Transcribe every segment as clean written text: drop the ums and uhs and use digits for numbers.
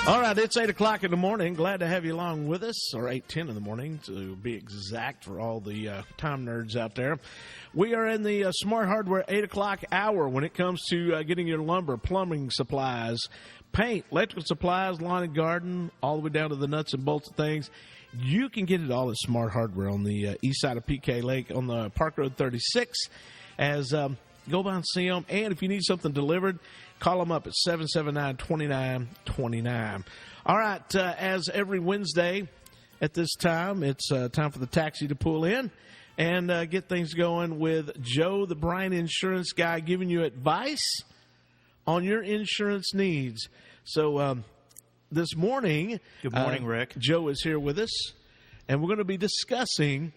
All right, it's 8 o'clock in the morning. Glad to have you along with us, or 8:10 in the morning to be exact for all the time nerds out there. We are in the Smart Hardware 8 o'clock hour when it comes to getting your lumber, plumbing supplies, paint, electrical supplies, lawn and garden, all the way down to the nuts and bolts of things. You can get it all at Smart Hardware on the east side of PK Lake on the Park Road 36. Go by and see them. And if you need something delivered, call them up at 779-2929. All right, as every Wednesday at this time, it's time for the taxi to pull in and get things going with Joe, the Bryan Insurance guy, giving you advice on your insurance needs. So this morning, good morning, Rick. Joe is here with us, and we're going to be discussing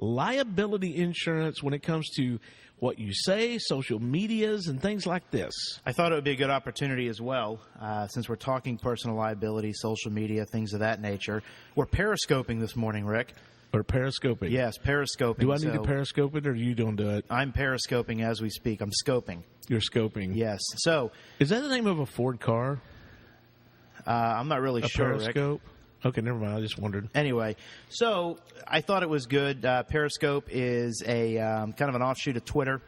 liability insurance when it comes to what you say, social medias, and things like this. I thought it would be a good opportunity as well, since we're talking personal liability, social media, things of that nature. We're periscoping this morning, Rick. Or periscoping? Yes, periscoping. Do I need to periscope it, or you don't do it? I'm periscoping as we speak. I'm scoping. You're scoping? Yes. So, is that the name of a Ford car? I'm not really sure, periscope? Rick. Okay, never mind. I just wondered. Anyway, so I thought it was good. Periscope is a kind of an offshoot of Twitter.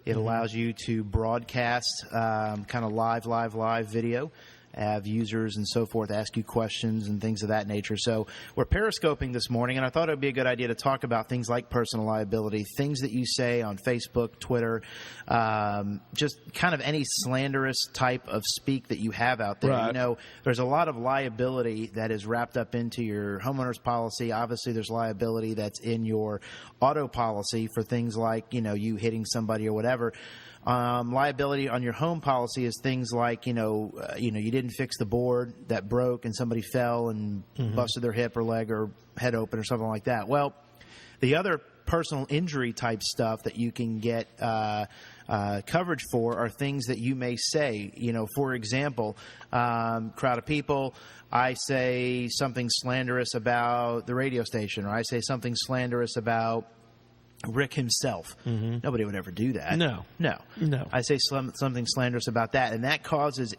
It allows you to broadcast kind of live video, have users and so forth ask you questions and things of that nature. So we're periscoping this morning, and I thought it would be a good idea to talk about things like personal liability, things that you say on Facebook, Twitter, just kind of any slanderous type of speak that you have out there. Right. You know, there's a lot of liability that is wrapped up into your homeowner's policy. Obviously, there's liability that's in your auto policy for things like, you know, you hitting somebody or whatever. Liability on your home policy is things like, you didn't fix the board that broke and somebody fell and busted their hip or leg or head open or something like that. Well, the other personal injury type stuff that you can get coverage for are things that you may say. You know, for example, crowd of people, I say something slanderous about the radio station, or I say something slanderous about Rick himself. Nobody would ever do that. No. I say something slanderous about that, and that causes,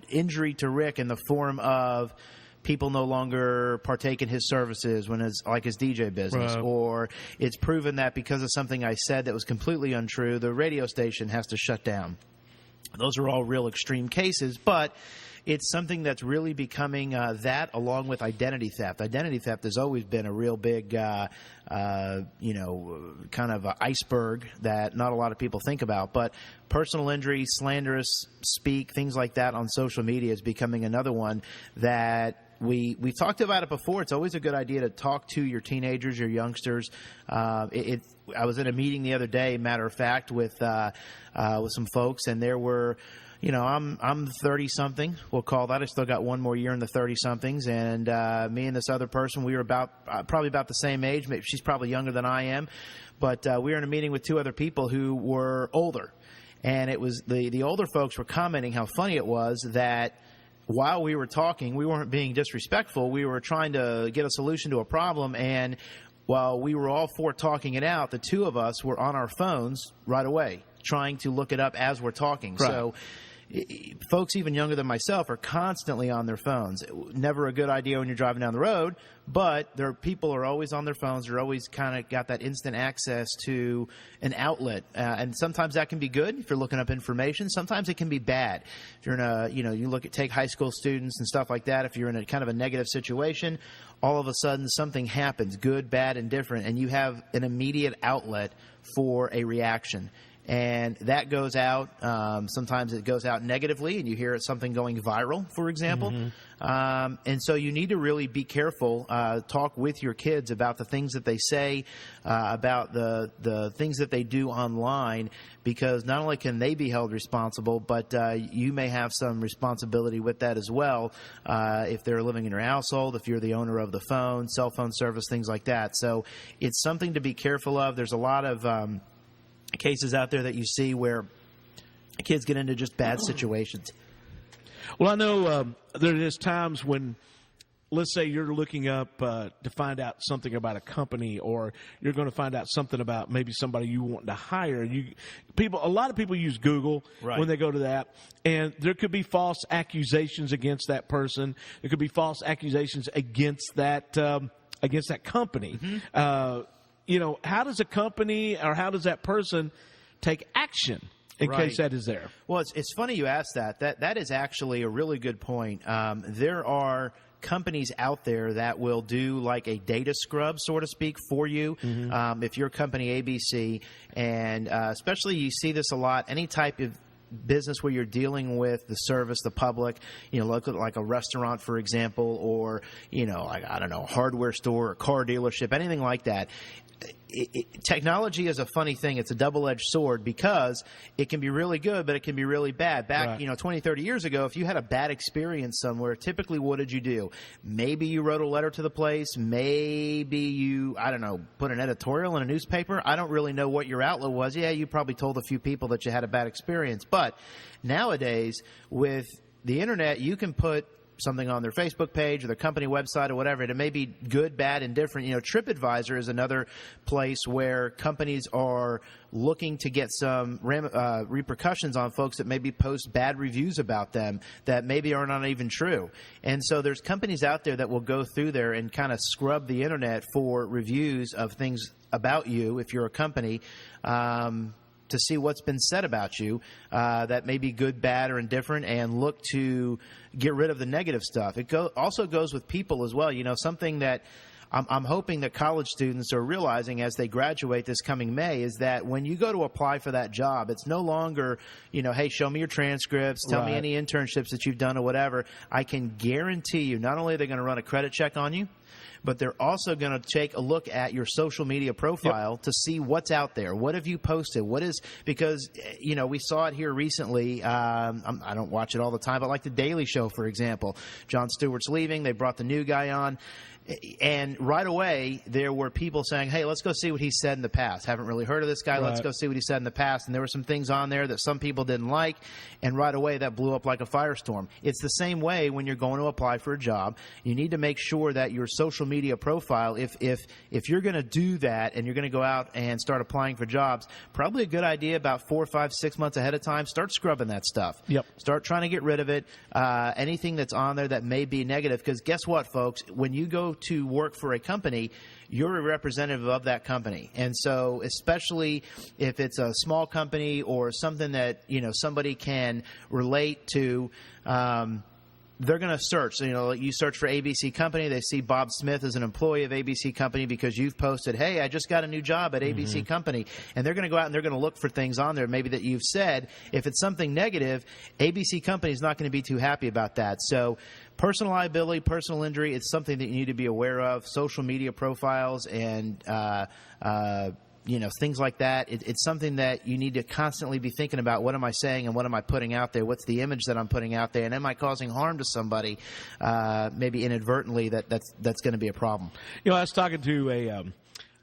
injury to Rick in the form of people no longer partake in his services when it's like his DJ business, right. Or it's proven that because of something I said that was completely untrue, the radio station has to shut down. Those are all real extreme cases, but it's something that's really becoming that, along with identity theft. Identity theft has always been a real big, kind of a iceberg that not a lot of people think about. But personal injury, slanderous speak, things like that on social media is becoming another one that we've talked about it before. It's always a good idea to talk to your teenagers, your youngsters. I was in a meeting the other day, matter of fact, with some folks, and there were. You know, I'm 30-something, we'll call that. I still got one more year in the 30-somethings, and me and this other person, we were probably about the same age. Maybe she's probably younger than I am, but we were in a meeting with two other people who were older, and it was the older folks were commenting how funny it was that while we were talking, we weren't being disrespectful. We were trying to get a solution to a problem, and while we were all four talking it out, the two of us were on our phones right away, trying to look it up as we're talking. Right. So folks even younger than myself are constantly on their phones. Never a good idea when you're driving down the road, but people are always on their phones. They're always kind of got that instant access to an outlet. And sometimes that can be good if you're looking up information. Sometimes it can be bad. If you're in you take high school students and stuff like that. If you're in a kind of a negative situation, all of a sudden something happens, good, bad, and different, and you have an immediate outlet for a reaction. And that goes out. Sometimes it goes out negatively, and you hear something going viral, for example. And so you need to really be careful. Talk with your kids about the things that they say, about the things that they do online, because not only can they be held responsible, but you may have some responsibility with that as well. If they're living in your household, if you're the owner of the phone, cell phone service, things like that. So it's something to be careful of. There's a lot of cases out there that you see where kids get into just bad situations. Well, I know there is times when let's say you're looking up to find out something about a company, or you're going to find out something about maybe somebody you want to hire. A lot of people use Google when they go to that, and there could be false accusations against that person. There could be false accusations against that company. Mm-hmm. How does a company or how does that person take action in case that is there? Well, it's funny you asked that. That is actually a really good point. There are companies out there that will do like a data scrub, so to speak, for you. Mm-hmm. If you're company ABC, and especially you see this a lot, any type of business where you're dealing with the service, the public, look at like a restaurant, for example, or, like, I don't know, a hardware store, a car dealership, anything like that. Technology is a funny thing. It's a double-edged sword because it can be really good, but it can be really bad. Back, 20, 30 years ago, if you had a bad experience somewhere, typically what did you do? Maybe you wrote a letter to the place. Maybe you, I don't know, put an editorial in a newspaper. I don't really know what your outlet was. Yeah, you probably told a few people that you had a bad experience. But nowadays, with the internet, you can put something on their Facebook page or their company website or whatever. It may be good, bad, and different. TripAdvisor is another place where companies are looking to get some repercussions on folks that maybe post bad reviews about them that maybe are not even true. And so there's companies out there that will go through there and kind of scrub the internet for reviews of things about you if you're a company, to see what's been said about you that may be good, bad, or indifferent, and look to get rid of the negative stuff. It also goes with people as well. Something that I'm hoping that college students are realizing as they graduate this coming May is that when you go to apply for that job, it's no longer, hey, show me your transcripts, tell me any internships that you've done or whatever. I can guarantee you not only are they going to run a credit check on you, but they're also going to take a look at your social media profile to see what's out there. What have you posted? Because, we saw it here recently. I don't watch it all the time, but like The Daily Show, for example. Jon Stewart's leaving. They brought the new guy on. And right away, there were people saying, hey, let's go see what he said in the past. Haven't really heard of this guy. Let's go see what he said in the past. And there were some things on there that some people didn't like. And right away, that blew up like a firestorm. It's the same way when you're going to apply for a job. You need to make sure that your social media profile, if you're going to do that and you're going to go out and start applying for jobs, probably a good idea about 4, 5, 6 months ahead of time, start scrubbing that stuff. Yep. Start trying to get rid of it. Anything that's on there that may be negative. Because guess what, folks? When you go to work for a company, you're a representative of that company. And so especially if it's a small company or something that, somebody can relate to, they're going to search. So, you search for ABC Company. They see Bob Smith as an employee of ABC Company because you've posted, hey, I just got a new job at ABC Company. And they're going to go out and they're going to look for things on there maybe that you've said. If it's something negative, ABC Company is not going to be too happy about that. So personal liability, personal injury, it's something that you need to be aware of. Social media profiles and things like that. It's something that you need to constantly be thinking about. What am I saying and what am I putting out there? What's the image that I'm putting out there? And am I causing harm to somebody, maybe inadvertently, that's going to be a problem? I was talking to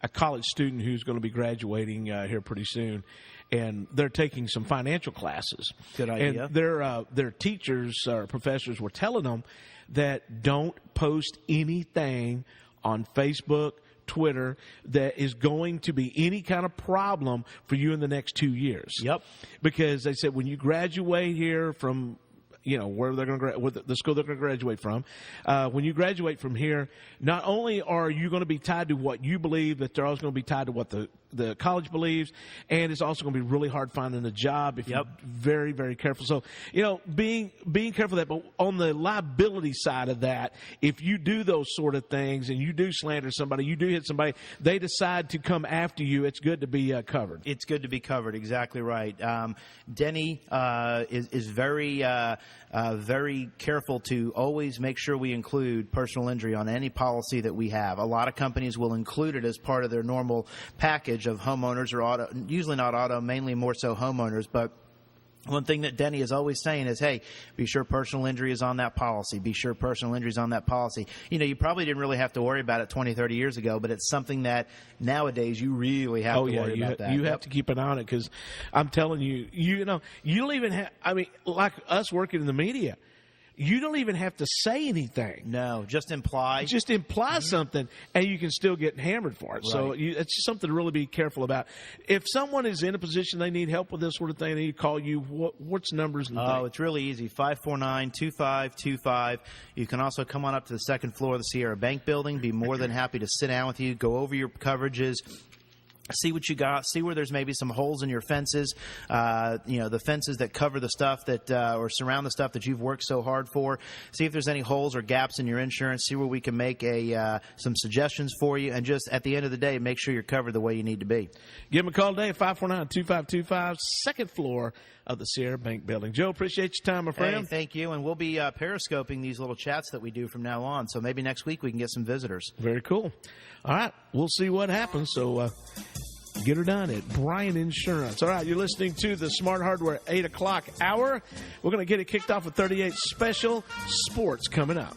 a college student who's going to be graduating here pretty soon, and they're taking some financial classes. Good idea. And their teachers or professors were telling them that don't post anything on Facebook, Twitter, that is going to be any kind of problem for you in the next 2 years. Yep. Because they said when you graduate here from where they're going to the school they're going to graduate from. When you graduate from here, not only are you going to be tied to what you believe, but they're also going to be tied to what the college believes, and it's also going to be really hard finding a job if you're very, very careful. So, being careful of that. But on the liability side of that, if you do those sort of things and you do slander somebody, you do hit somebody, they decide to come after you, it's good to be covered. It's good to be covered. Exactly right. Denny is very careful to always make sure we include personal injury on any policy that we have. A lot of companies will include it as part of their normal package of homeowners or auto, usually not auto, mainly more so homeowners, but one thing that Denny is always saying is, hey, be sure personal injury is on that policy. Be sure personal injury is on that policy. You probably didn't really have to worry about it 20, 30 years ago, but it's something that nowadays you really have to worry about that. You have to keep an eye on it because I'm telling you, you don't even have, like us working in the media, you don't even have to say anything. No, just imply. Just imply something, and you can still get hammered for it. Right. So it's just something to really be careful about. If someone is in a position they need help with this sort of thing, they need to call you. What's numbers? And things? It's really easy. 549-2525. You can also come on up to the second floor of the Sierra Bank building. Be more than happy to sit down with you, go over your coverages, see what you got, see where there's maybe some holes in your fences, the fences that cover the stuff that or surround the stuff that you've worked so hard for. See if there's any holes or gaps in your insurance. See where we can make some suggestions for you. And just at the end of the day, make sure you're covered the way you need to be. Give them a call today, 549-2525, second floor of the Sierra Bank building. Joe, appreciate your time, my friend. Hey, thank you. And we'll be periscoping these little chats that we do from now on. So maybe next week we can get some visitors. Very cool. All right, we'll see what happens. So get her done at Bryan Insurance. All right, you're listening to the Smart Hardware 8 o'clock hour. We're going to get it kicked off with 38 Special Sports coming up.